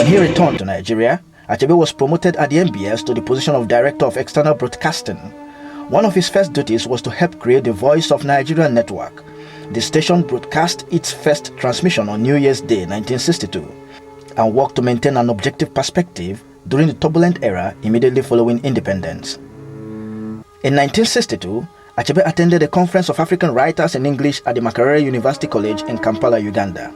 he returned to Nigeria, Achebe was promoted at the MBS to the position of Director of External Broadcasting. One of his first duties was to help create the Voice of Nigeria network. The station broadcast its first transmission on New Year's Day 1962 and worked to maintain an objective perspective during the turbulent era immediately following independence. In 1962, Achebe attended a conference of African writers in English at the Makerere University College in Kampala, Uganda.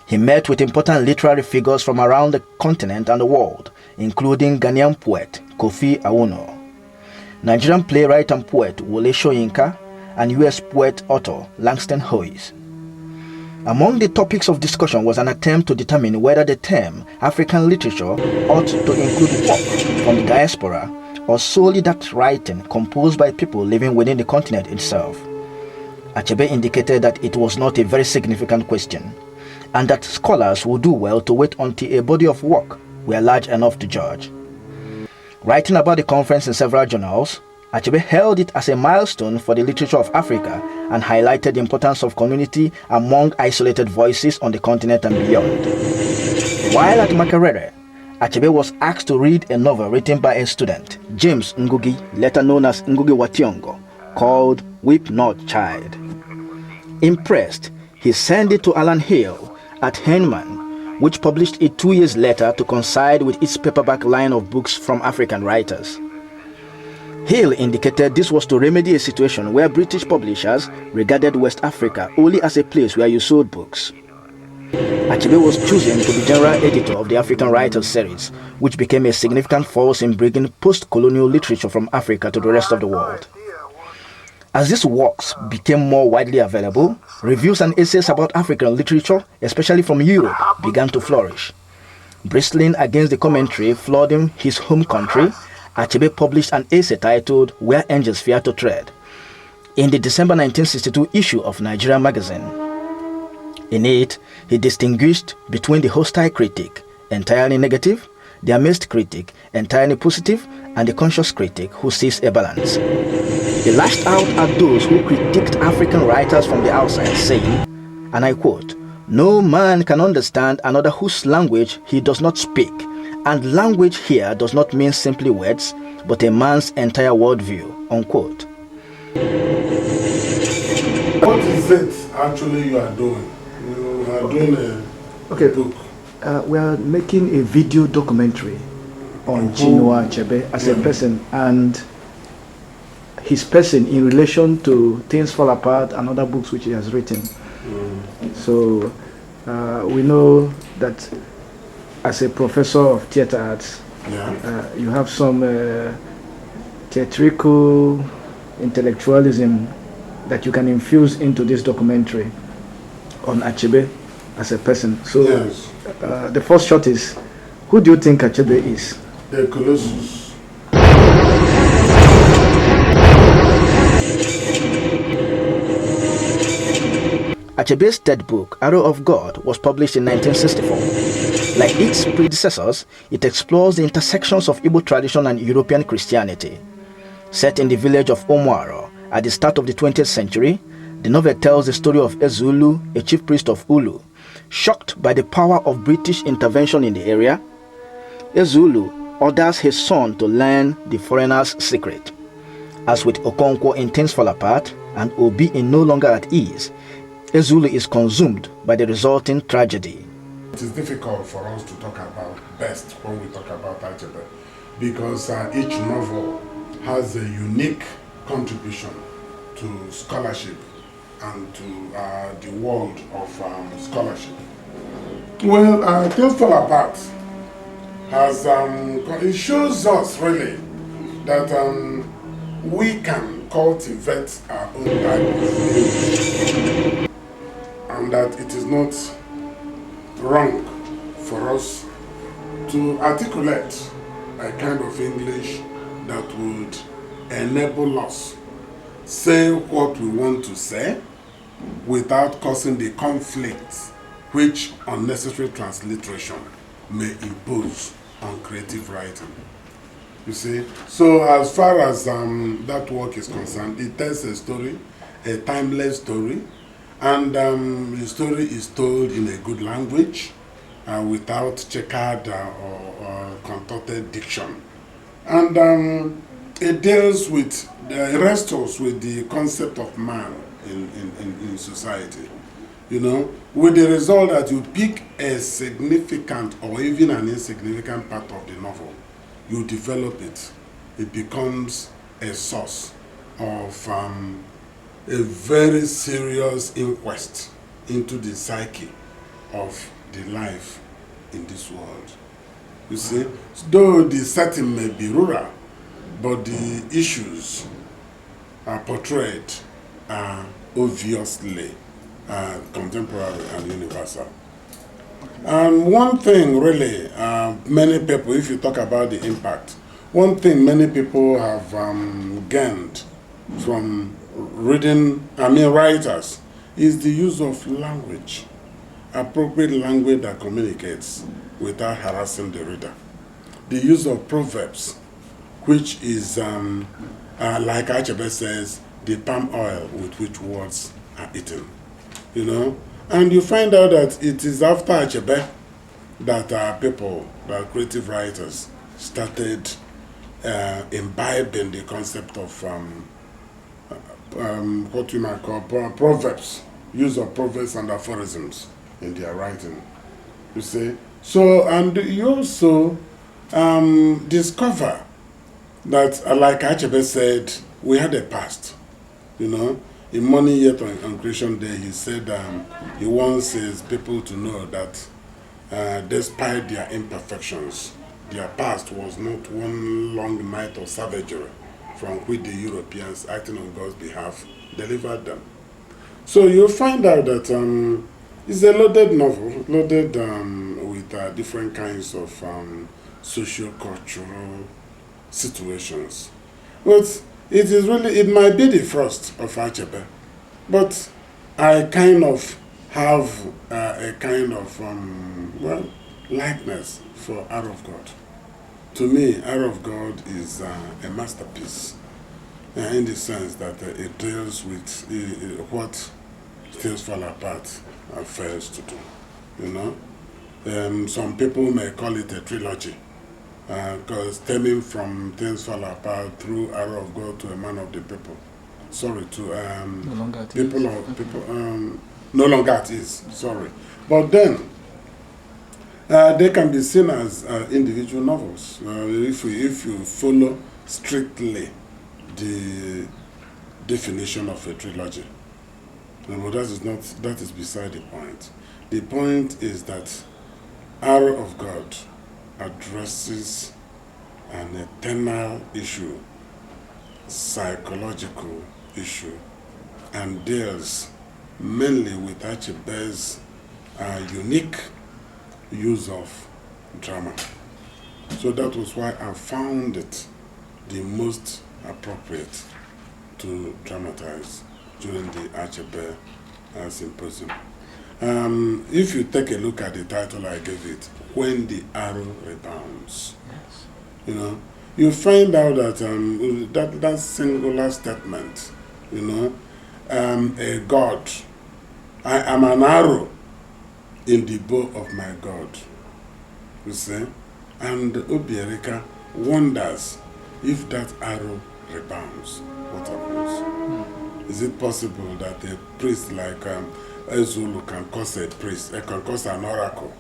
He met with important literary figures from around the continent and the world, including Ghanaian poet Kofi Awoonor, Nigerian playwright and poet Wole Soyinka, and US poet-author Langston Hughes. Among the topics of discussion was an attempt to determine whether the term African literature ought to include work from the diaspora or solely that writing composed by people living within the continent itself. Achebe indicated that it was not a very significant question, and that scholars would do well to wait until a body of work were large enough to judge. Writing about the conference in several journals, Achebe hailed it as a milestone for the literature of Africa and highlighted the importance of community among isolated voices on the continent and beyond. While at Makerere, Achebe was asked to read a novel written by a student, James Ngugi, later known as Ngugi wa Thiong'o, called Weep Not Child. Impressed, he sent it to Alan Hill at Heinemann, which published it 2 years later to coincide with its paperback line of books from African writers. Hill indicated this was to remedy a situation where British publishers regarded West Africa only as a place where you sold books. Achebe was chosen to be general editor of the African Writers series, which became a significant force in bringing post-colonial literature from Africa to the rest of the world. As these works became more widely available, reviews and essays about African literature, especially from Europe, began to flourish. Bristling against the commentary flooding his home country, Achebe published an essay titled Where Angels Fear to Tread in the December 1962 issue of Nigeria magazine. In it, he distinguished between the hostile critic, entirely negative, the amazed critic, entirely positive, and the conscious critic who sees a balance. He lashed out at those who critiqued African writers from the outside, saying, and I quote, "No man can understand another whose language he does not speak, and language here does not mean simply words, but a man's entire worldview," unquote. What is it actually you are doing? You are doing a book. We are making a video documentary on Chinua Achebe as a person and his person in relation to Things Fall Apart and other books which he has written. So we know that as a professor of theater arts, you have some theatrical intellectualism that you can infuse into this documentary on Achebe as a person. So the first shot is, who do you think Achebe is? The Colossus. Achebe's third book, Arrow of God, was published in 1964. Like its predecessors, it explores the intersections of Igbo tradition and European Christianity. Set in the village of Omuaro at the start of the 20th century, the novel tells the story of Ezulu, a chief priest of Ulu. Shocked by the power of British intervention in the area, Ezulu orders his son to learn the foreigner's secret. As with Okonkwo in Things Fall Apart and Obi in No Longer at Ease, Ezulu is consumed by the resulting tragedy. It is difficult for us to talk about best when we talk about Achebe because each novel has a unique contribution to scholarship and to the world of scholarship. Well, Things Fall Apart has it shows us really that we can cultivate our own type of English, and that it is not wrong for us to articulate a kind of English that would enable us say what we want to say without causing the conflict which unnecessary transliteration may impose on creative writing. You see, so as far as that work is concerned, it tells a story, a timeless story, and the story is told in a good language, without checkered or contorted diction. And it deals with, it wrestles with the concept of man in society. You know, with the result that you pick a significant or even an insignificant part of the novel, you develop it. It becomes a source of a very serious inquest into the psyche of the life in this world. You see, though the setting may be rural, but the issues are portrayed obviously contemporary and universal. And one thing really, many people, if you talk about the impact, one thing many people have gained from reading, writers, is the use of language, appropriate language that communicates without harassing the reader. The use of proverbs, which is, like Achebe says, the palm oil with which words are eaten. You know, and you find out that it is after Achebe that people, that creative writers, started imbibing the concept of what we might call proverbs, use of proverbs and aphorisms in their writing. You see, so, and you also discover that, like Achebe said, we had a past, you know. In Money Yet on Creation Day, he said he wants his people to know that despite their imperfections, their past was not one long night of savagery from which the Europeans, acting on God's behalf, delivered them. So you'll find out that it's a loaded novel, loaded with different kinds of socio-cultural situations. But it is really, it might be the first of Achebe, but I kind of have a kind of, likeness for Hour of God. To me, Hour of God is a masterpiece in the sense that it deals with what Things Fall Apart fails to do, you know. Some people may call it a trilogy, because stemming from Things Fall Apart through Hour of God to A Man of the People. Sorry, to no longer at people ease. of people, no longer at ease. Sorry, but then they can be seen as individual novels if you follow strictly the definition of a trilogy. But that is beside the point. The point is that Hour of God addresses an eternal issue, psychological issue, and deals mainly with Achebe's unique use of drama. So that was why I found it the most appropriate to dramatize during the Achebe Symposium. If you take a look at the title I gave it, When the Arrow Rebounds, Yes. you know, you find out that that singular statement, you know, a God, I am an arrow in the bow of my God, you see, and Obiorika wonders if that arrow rebounds, what happens? Is it possible that a priest like Ezulu can cause a priest, can cause an oracle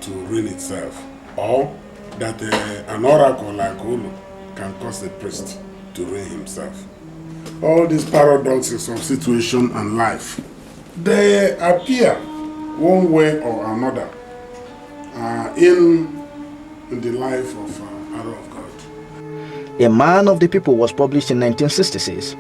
to ruin itself, or that an oracle like Ulu can cause a priest to ruin himself? All these paradoxes of situation and life, they appear one way or another in the life of Hour of God. A Man of the People was published in 1966.